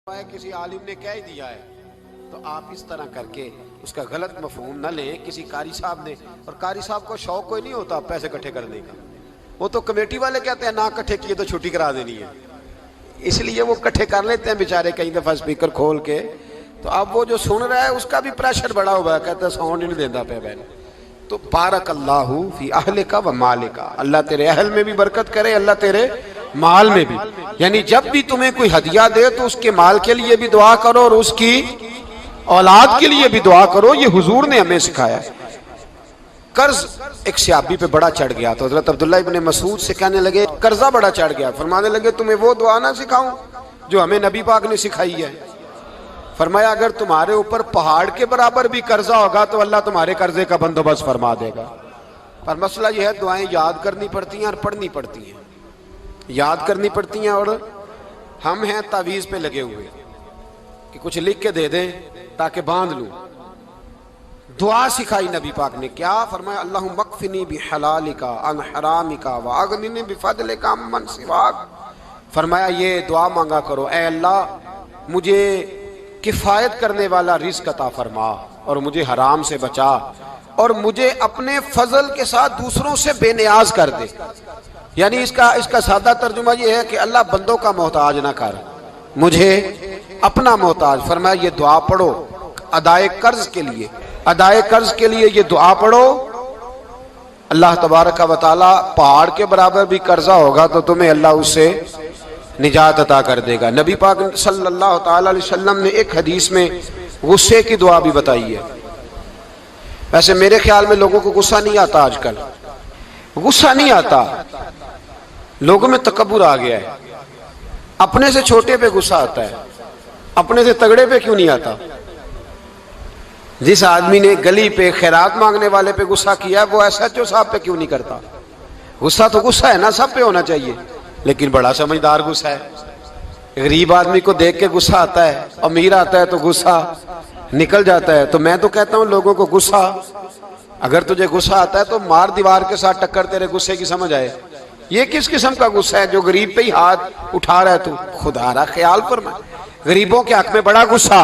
किसी आलिम ने कह दिया है तो आप इस तरह करके उसका गलत मफहूम न लें। किसी कारी साहब ने, और कारी साहब को शौक कोई नहीं होता पैसे इकट्ठे करने का, वो तो कमेटी वाले कहते हैं ना इकट्ठे किए तो छुट्टी करा देनी है, इसलिए वो इकट्ठे कर लेते हैं बेचारे कई दफा स्पीकर खोल के। तो अब वो जो सुन रहा है उसका भी प्रेशर बड़ा हुआ है, कहता है साउंड नहीं देता पे बैन। तो बारक अल्लाहु फी अहलिका व मालिका, अल्लाह तेरे अहल में भी बरकत करे, अल्लाह तेरे माल में भी। यानी जब भी तुम्हें कोई हदिया दे तो उसके माल के लिए भी दुआ करो और उसकी औलाद के लिए भी दुआ करो। ये हुजूर ने हमें सिखाया है। कर्ज एक सहाबी पे बड़ा चढ़ गया तो हजरत अब्दुल्लाह इब्ने मसूद से कहने लगे कर्जा बड़ा चढ़ गया। फरमाने लगे तुम्हें वो दुआ ना सिखाऊं जो हमें नबी पाक ने सिखाई है। फरमाया अगर तुम्हारे ऊपर पहाड़ के बराबर भी कर्जा होगा तो अल्लाह तुम्हारे कर्जे का बंदोबस्त फरमा देगा। पर मसला यह है दुआएं याद करनी पड़ती हैं और पढ़नी पड़ती हैं। याद करनी पड़ती हैं और हम हैं तावीज़ पे लगे हुए कि कुछ लिख के दे दें ताकि बांध लूं। दुआ सिखाई नबी पाक ने, क्या फरमाया? अल्लाहुम्मा मक्फिनी बिहलालिका अन हरामिका व अगनिनी बिफदलिका अम्मन सिवाक। फरमाया ये दुआ मांगा करो, ऐ अल्लाह मुझे किफायत करने वाला रिज़्क अता फरमा और मुझे हराम से बचा और मुझे अपने फजल के साथ दूसरों से बेनियाज कर दे। यानी इसका सादा तर्जुमा ये है कि अल्लाह बंदों का मोहताज ना कर, मुझे अपना मोहताज। फरमाया ये दुआ पढ़ो अदाए कर्ज के लिए, अदाए कर्ज के लिए ये दुआ पढ़ो। अल्लाह तबारक व तआला पहाड़ के बराबर भी कर्जा होगा तो तुम्हें अल्लाह उससे निजात अता कर देगा। नबी पाक सल्लल्लाहु तआला अलैहि वसल्लम ने एक हदीस में गुस्से की दुआ भी बताई है। वैसे मेरे ख्याल में लोगों को गुस्सा नहीं आता, आजकल गुस्सा नहीं आता, लोगों में तकब्बुर आ गया है। अपने से छोटे पे गुस्सा आता है, अपने से तगड़े पे क्यों नहीं आता? जिस आदमी ने गली पे खैरात मांगने वाले पे गुस्सा किया वो एसएचओ साहब पे क्यों नहीं करता? गुस्सा तो गुस्सा है ना, सब पे होना चाहिए, लेकिन बड़ा समझदार गुस्सा है। गरीब आदमी को देख के गुस्सा आता है, अमीर आता है तो गुस्सा निकल जाता है। तो मैं तो कहता हूं लोगों को गुस्सा, अगर तुझे गुस्सा आता है तो मार दीवार के साथ टक्कर तेरे गुस्से की समझ आए। ये किस किस्म का गुस्सा है जो गरीब पे ही हाथ उठा रहा है? तू खुदा रा ख्याल फरमा। गरीबों के हक में बड़ा गुस्सा,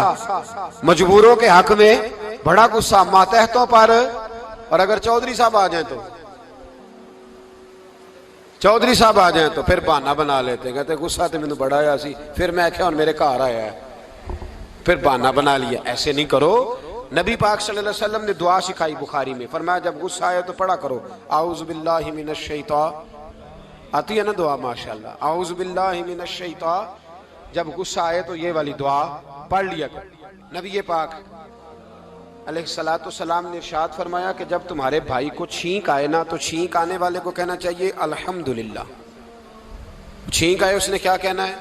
मजबूरों के हक में बड़ा गुस्सा, मातहतों पर। और अगर चौधरी साहब आ जाए तो चौधरी साहब आ जाए तो फिर बहाना बना लेते, कहते गुस्सा तो मैंने बड़ा आया सी, फिर मैं क्या मेरे घर आया है, फिर बहाना बना लिया। ऐसे नहीं करो। नबी पाक सल्लल्लाहु अलैहि वसल्लम ने दुआ सिखाई बुखारी में, फरमाया जब गुस्सा आए तो पढ़ा करो आऊज़ु बिल्लाहि मिनश शैतान। आती है ना दुआ माशाल्लाह, आऊज़ु बिल्लाहि मिनश शैतान। जब गुस्सा आए तो ये वाली दुआ पढ़ लिया करो। नबी पाक अलैहिस्सलातु सलाम ने इरशाद फरमाया कि जब तुम्हारे भाई को छींक आए ना तो छींक आने वाले को कहना चाहिए अल्हम्दुलिल्लाह। छींक आए उसने क्या कहना है?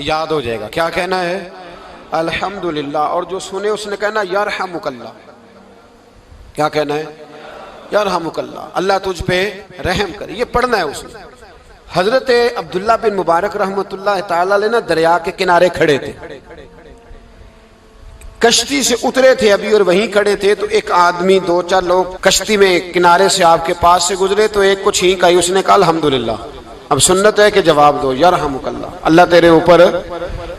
याद हो जाएगा क्या कहना है? अल्हम्दुलिल्लाह। और जो सुने उसने कहना यरहमुकल्लाह। क्या कहना है? यरहमुकल्लाह, अल्लाह तुझ पे रहम करे। ये पढ़ना है उसने। हजरत अब्दुल्ला बिन मुबारक रहमतुल्लाह तआला अलैह ना दरिया के किनारे खड़े थे, कश्ती से उतरे थे अभी और वहीं खड़े थे। तो एक आदमी, दो चार लोग कश्ती में किनारे से आपके पास से गुजरे तो एक को छींक आई, उसने कहा अल्हम्दुलिल्लाह। अब सुन्नत है कि जवाब दो यरहमुकल्लाह, अल्लाह तेरे ऊपर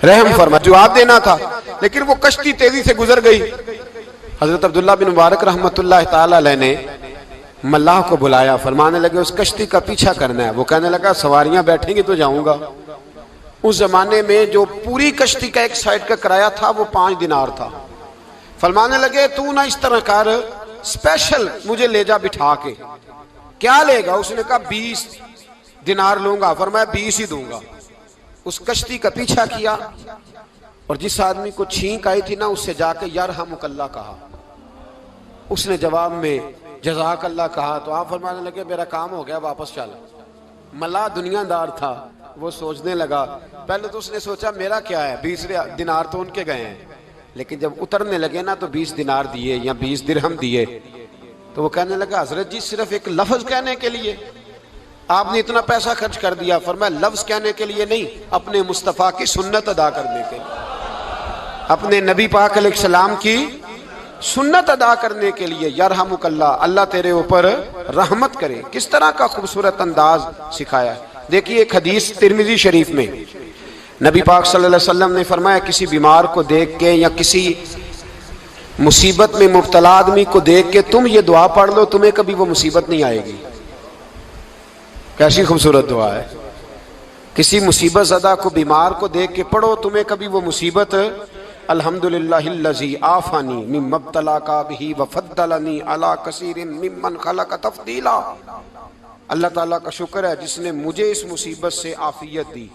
रहम फरमा। जवाब देना था लेकिन वो कश्ती तेजी से गुजर गई। हजरत अब्दुल्ला बिन मुबारक रहमतुल्लाह तआला अलैह ने मल्लाह को बुलाया, फरमाने लगे उस कश्ती का पीछा करना है। वो कहने लगा सवारियां बैठेंगी तो जाऊंगा। उस जमाने में जो पूरी कश्ती का एक साइड का किराया था वो 5 दिनार था। फरमाने लगे तू ना इस तरह कर, स्पेशल मुझे ले जा बिठा के। क्या लेगा? उसने कहा 20 दिनार लूंगा। फरमाया 20 ही दूंगा। उस कश्ती का पीछा किया और जिस आदमी को छींक आई थी ना उससे जाके यरहमुकल्लाह कहा। उसने जवाब में जज़ाकल्लाह कहा तो आप फरमाने लगे मेरा काम हो गया, वापस चल। मल्लाह दुनियादार था, वो सोचने लगा। पहले तो उसने सोचा मेरा क्या है, 20 दिनार तो उनके गए हैं। लेकिन जब उतरने लगे ना तो 20 दिनार दिए या 20 दिरहम दिए। तो वो कहने लगा हजरत जी सिर्फ एक लफ्ज कहने के लिए आपने इतना पैसा खर्च कर दिया। फरमाया लफ्ज कहने के लिए नहीं, अपने मुस्तफ़ा की सुन्नत अदा करने के लिए, अपने नबी पाक अलैहिस्सलाम की सुन्नत अदा करने के लिए। यरहमुकल्लाह, अल्लाह तेरे ऊपर रहमत करे। किस तरह का खूबसूरत अंदाज सिखाया है। देखिए एक हदीस तिरमिज़ी शरीफ में नबी पाक सल्लल्लाहु अलैहि वसल्लम ने फरमाया, किसी बीमार को देख के या किसी मुसीबत में मुब्तला आदमी को देख के तुम ये दुआ पढ़ लो, तुम्हें कभी वो मुसीबत नहीं आएगी। कैसी खूबसूरत दुआ है। किसी मुसीबत ज़दा को, बीमार को देख के पढ़ो, तुम्हें कभी वो मुसीबत, अल्हम्दुलिल्लाहिल्लज़ी आफ़ानी मिम्मब्तला का बिही व फ़द्दलनी अला कसीरिन मिम्मन खलक़ तफ़दीला। अल्लाह ताला का शुक्र है जिसने मुझे इस मुसीबत से आफियत दी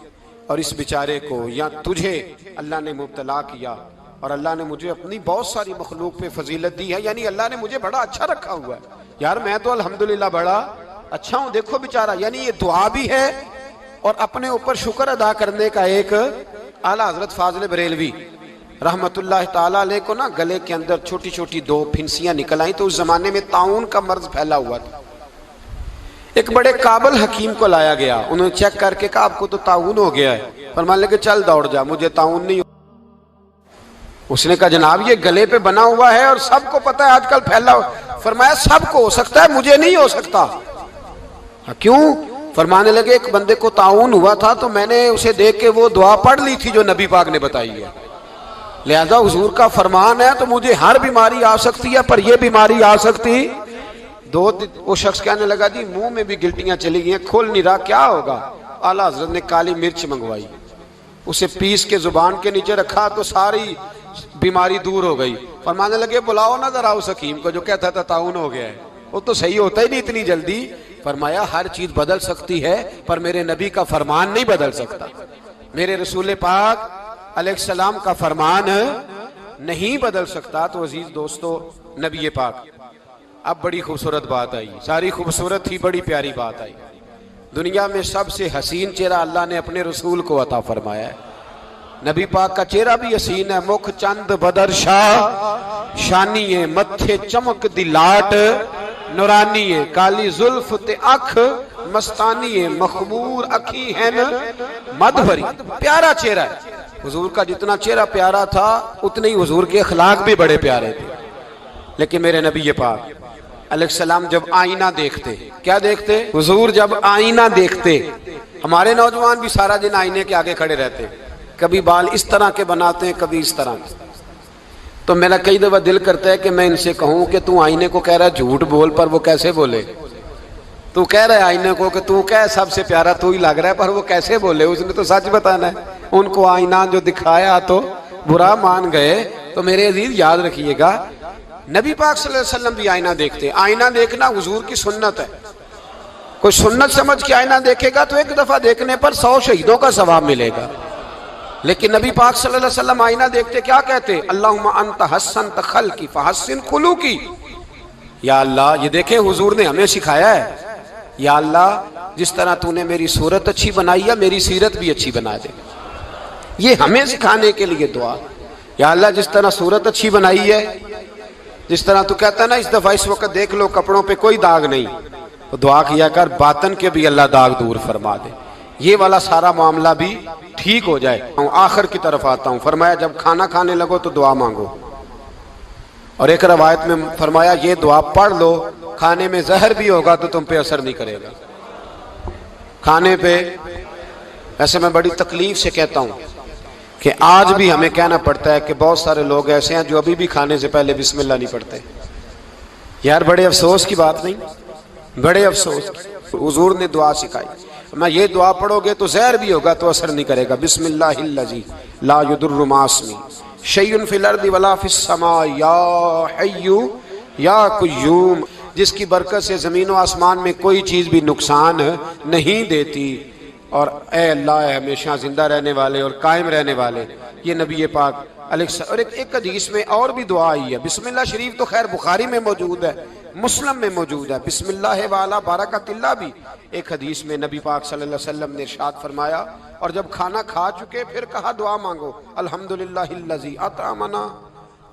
और इस बेचारे को या तुझे अल्लाह ने मुब्तला किया और अल्लाह ने मुझे अपनी बहुत सारी मखलूक पे फजीलत दी है। यानी अल्लाह ने मुझे बड़ा अच्छा रखा हुआ है। यार मैं तो अल्हम्दुलिल्लाह बड़ा अच्छा हूँ, देखो बेचारा। यानी ये दुआ भी है और अपने ऊपर शुक्र अदा करने का एक। आला हजरत फाजिल बरेलवी रहमतुल्लाह ताला अलैह को ना गले के अंदर छोटी छोटी 2 फिंसियां निकल आई। तो उस जमाने में ताउन का मर्ज फैला हुआ था। एक बड़े काबिल हकीम को लाया गया, उन्होंने चेक करके कहा आपको तो ताउन हो गया है। फरमाने लगे चल दौड़ जा, मुझे ताउन नहीं। उसने कहा जनाब ये गले पे बना हुआ है और सबको पता है आजकल फैला। फरमाया सबको हो सकता है, मुझे नहीं हो सकता। क्यों? फरमाने लगे एक बंदे को ताउन हुआ था तो मैंने उसे देख के वो दुआ पढ़ ली थी जो नबी पाक ने बताई है। लिहाजा हुजूर का फरमान है तो मुझे हर बीमारी आ सकती है पर यह बीमारी आ सकती। वो शख्स कहने लगा जी मुंह में भी गिल्टियां चली गई, खोल नहीं रहा, क्या होगा? आला हजरत ने काली मिर्च मंगवाई, उसे पीस के जुबान के नीचे रखा तो सारी बीमारी दूर हो गई। फरमाने लगे बुलाओ ना जरा उस हकीम को जो कहता था ताउन हो गया है, वो तो सही होता ही नहीं इतनी जल्दी। फरमाया हर चीज बदल सकती है पर मेरे नबी का फरमान नहीं बदल सकता। मेरे रसूल पाक अलैहिस्सलाम का फरमान नहीं बदल सकता। तो अजीज दोस्तों, नबी पाक, अब बड़ी खूबसूरत बात आई, सारी खूबसूरत ही बड़ी प्यारी बात आई। दुनिया में सबसे हसीन चेहरा अल्लाह ने अपने रसूल को अता फरमाया है। नबी पाक का चेहरा भी हसीन है। मुख चंद बदर शाह शानी है, मत्थे चमक दी लाट नूरानी है, काली जुल्फ ते अख मस्तानी है, मखमूर अखी है न मद भरी। प्यारा चेहरा है। हुजूर का जितना चेहरा प्यारा था उतने ही हुजूर के अखलाक भी बड़े प्यारे थे। लेकिन मेरे नबी पाक अलैहिस्सलाम जब आईना देखते, क्या देखते? हुजूर जब आईना देखते, हमारे नौजवान भी सारा दिन आईने के आगे खड़े रहते, कभी बाल इस तरह के बनाते हैं कभी इस तरह के। तो मेरा कई दफा दिल करता है कि मैं इनसे कहूं कि तू आईने को कह रहा है झूठ बोल, पर वो कैसे बोले? तू कह रहा है आईने को कि तू क्या सबसे प्यारा तू ही लग रहा है, पर वो कैसे बोले? उसने तो सच बताना है। उनको आईना जो दिखाया तो बुरा मान गए। तो मेरे अजीज याद रखिएगा, नबी पाक सल्लल्लाहु अलैहि वसल्लम भी आईना देखते। आईना देखना हुजूर की सुन्नत है। कोई सुन्नत समझ के आईना देखेगा तो एक दफा देखने पर 100 शहीदों का सवाब मिलेगा। लेकिन नबी पाक सल्लल्लाहु अलैहि वसल्लम आईना देखते क्या कहते? अल्लाहुम्मा अंत हस्सनत खल्की फहस्सिन खुलूकी। या अल्लाह, ये देखे हुजूर ने हमें सिखाया है, या अल्लाह जिस तरह तूने मेरी सूरत अच्छी बनाई है मेरी सीरत भी अच्छी बना दे। ये हमें सिखाने के लिए दुआ। या अल्लाह जिस तरह सूरत अच्छी बनाई है, जिस तरह तू कहता ना इस दफा इस वक्त देख लो कपड़ों पे कोई दाग नहीं, तो दुआ किया कर बातन के भी अल्लाह दाग दूर फरमा दे, ये वाला सारा मामला भी ठीक हो जाए। आखिर की तरफ आता हूं। फरमाया जब खाना खाने लगो तो दुआ मांगो। और एक रवायत में फरमाया ये दुआ पढ़ लो, खाने में जहर भी होगा तो तुम पे असर नहीं करेगा। खाने पे ऐसे मैं बड़ी तकलीफ से कहता हूं कि आज भी हमें कहना पड़ता है कि बहुत सारे लोग ऐसे हैं जो अभी भी खाने से पहले बिस्मिल्लाह नहीं पढ़ते। यार बड़े अफसोस की बात नहीं, बड़े अफसोस। हुजूर ने दुआ सिखाई, मैं ये दुआ पढ़ोगे तो जहर भी होगा तो असर नहीं करेगा। बिस्मिल्लाहिल्लज़ी ला युदुर्रु मास्मी शैउन फिल अर्दि वला फिस समा या हय्यु या कुय्यूम, जिसकी बरकत से जमीन व आसमान में कोई चीज भी नुकसान नहीं देती। और ए अल्लाह हमेशा जिंदा रहने वाले और कायम रहने वाले, ये नबी पाक और एक हदीस में और भी दुआ आई है। बिस्मिल्लाह शरीफ तो खैर बुखारी में मौजूद है, मुस्लिम में मौजूद है। बिस्मिल्लाह वाला बरकतिल्लाह भी एक हदीस में नबी पाक सल्लल्लाहु अलैहि वसल्लम ने इरशाद फरमाया। और जब खाना खा चुके फिर कहा दुआ मांगो, अल्हम्दुलिल्लाहिल्लज़ी अतअमना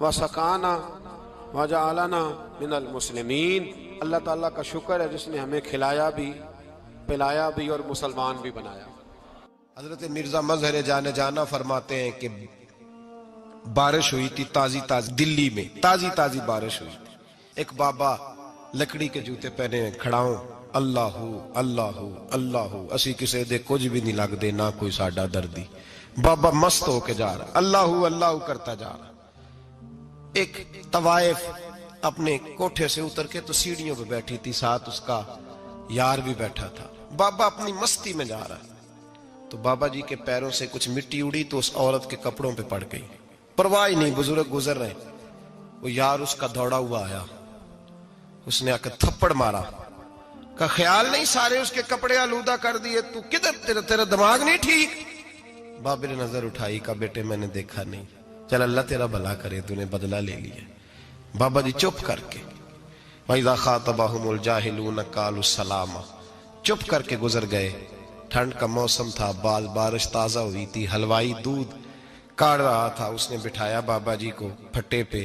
व सकाना व जअलना मिनल मुस्लिमीन। अल्लाह ताला का शुक्र है जिसने हमें खिलाया भी, पिलाया भी और मुसलमान भी बनाया। हजरत मिर्जा मजहर जाने जाना फरमाते हैं कि बारिश हुई थी ताजी ताजी, दिल्ली में ताजी ताजी बारिश हुई थी। एक बाबा लकड़ी के जूते पहने खड़ा हो, अल्लाहू अल्लाहू अल्लाहू, असी किसी दे कुछ भी नहीं लगते ना कोई साडा दर्दी। बाबा मस्त होके जा रहा, अल्लाहू अल्लाहू करता जा रहा। एक तवाइफ अपने कोठे से उतर के तो सीढ़ियों पे बैठी थी, साथ उसका यार भी बैठा था। बाबा अपनी मस्ती में जा रहा, तो बाबा जी के पैरों से कुछ मिट्टी उड़ी तो उस औरत के कपड़ों पे पड़ गई। परवाह ही नहीं, बुजुर्ग गुजर रहे। वो यार उसका दौड़ा हुआ आया, उसने आकर थप्पड़ मारा। का ख्याल नहीं सारे उसके कपड़े आलूदा कर दिए, तू किधर, तेरा दिमाग नहीं ठीक। बाबे ने नजर उठाई, का बेटे मैंने देखा नहीं, चल अल्लाह तेरा भला करे, तूने बदला ले लिया। बाबा जी चुप करके, वइज़ा ख़ातबहुमुल जाहिलून क़ालू सलामा, चुप करके गुजर गए। ठंड का मौसम था, बारिश ताजा हुई थी, हलवाई दूध काढ़ रहा था। उसने बिठाया बाबा जी को फट्टे पे,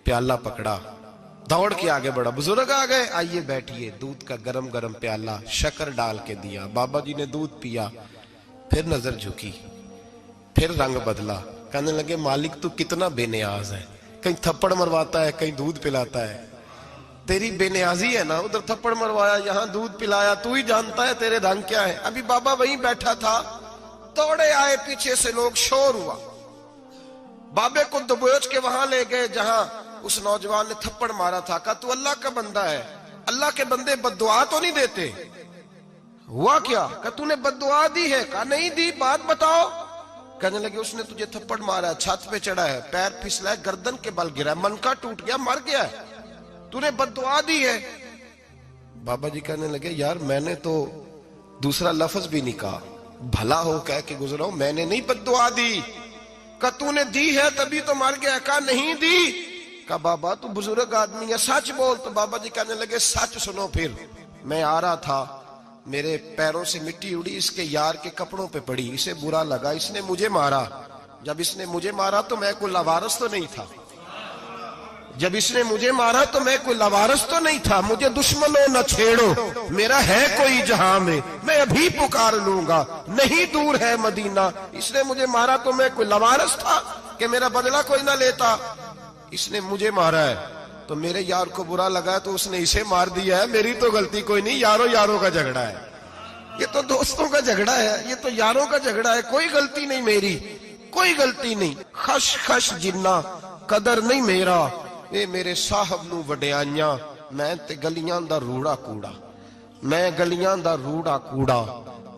प्याला पकड़ा, दौड़ के आगे बढ़ा। बुजुर्ग आ गए, आइए बैठिए। दूध का गरम गरम प्याला शक्कर डाल के दिया। बाबा जी ने दूध पिया, फिर नजर झुकी, फिर रंग बदला। कहने लगे मालिक तू कितना बेनियाज है, कहीं थप्पड़ मरवाता है, कहीं दूध पिलाता है। तेरी बेनियाजी है ना, उधर थप्पड़ मरवाया, यहाँ दूध पिलाया, तू ही जानता है तेरे ढंग क्या है। अभी बाबा वहीं बैठा था, दौड़े आए पीछे से लोग, शोर हुआ। बाबे को दबोच के वहां ले गए जहां उस नौजवान ने थप्पड़ मारा था। कहा तू अल्लाह का बंदा है, अल्लाह के बंदे बद्दुआ तो नहीं देते। हुआ क्या? कहा तूने बद्दुआ दी है? कहा नहीं दी, बात बताओ। कहने लगे उसने तुझे थप्पड़ मारा, छत पे चढ़ा है, पैर फिसला है, गर्दन के बल गिरा, मनका टूट गया, मर गया, तूने बद्दुआ दी है। बाबा जी कहने लगे यार मैंने तो दूसरा लफ्ज भी नहीं कहा, भला हो कह के गुजरा हूं, मैंने नहीं बद्दुआ दी। कहा तूने दी है तभी तो मर गया। कहा नहीं दी। कहा बाबा तू बुजुर्ग आदमी है, सच बोल। तो बाबा जी कहने लगे सच सुनो। फिर मैं आ रहा था, मेरे पैरों से मिट्टी उड़ी, इसके यार के कपड़ों पे पड़ी, इसे बुरा लगा, इसने मुझे मारा। जब इसने मुझे मारा तो मैं कोई लवारस तो नहीं था, जब इसने मुझे मारा तो मैं कोई लवारस तो नहीं था। मुझे दुश्मनों न छेड़ो, मेरा है कोई जहां में, मैं अभी पुकार लूंगा, नहीं दूर है मदीना। इसने मुझे मारा तो मैं कोई लवारस था कि मेरा बदला कोई ना लेता। इसने मुझे मारा है तो मेरे यार को बुरा लगा तो उसने इसे मार दिया है, मेरी तो गलती कोई नहीं, यारों यारों का झगड़ा है। ये तो दोस्तों का झगड़ा है, ये तो यारों का झगड़ा है, कोई गलती नहीं मेरी, कोई गलती नहीं। खश खश जिन्ना कदर नहीं मेरा, ये मेरे साहब नू वडियाइयां, मैं ते गलियां दा रूड़ा कूड़ा, मैं गलियां दा रूड़ा कूड़ा,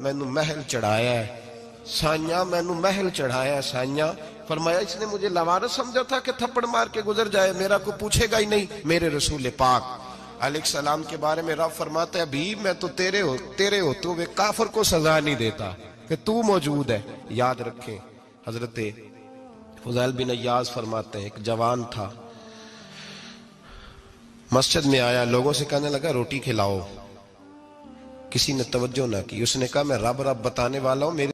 मैनू महल चढ़ाया है साइया, मैनू महल चढ़ाया साइया। फरमाया इसने मुझे लवारस समझा था कि थप्पड़ मार के गुजर जाए, मेरा को पूछेगा ही नहीं। मेरे रसूल पाक अलैहिस्सलाम के बारे में रब फरमाता है अभी मैं तो तेरे होते हुए काफिर को सजा नहीं देता कि तू मौजूद है। याद रखें, हजरत फुज़ैल बिन अय्याज फरमाते हैं एक जवान था, मस्जिद में आया, लोगों से कहने लगा रोटी खिलाओ, किसी ने तवज्जो ना की। उसने कहा मैं रब रब बताने वाला हूं, मेरे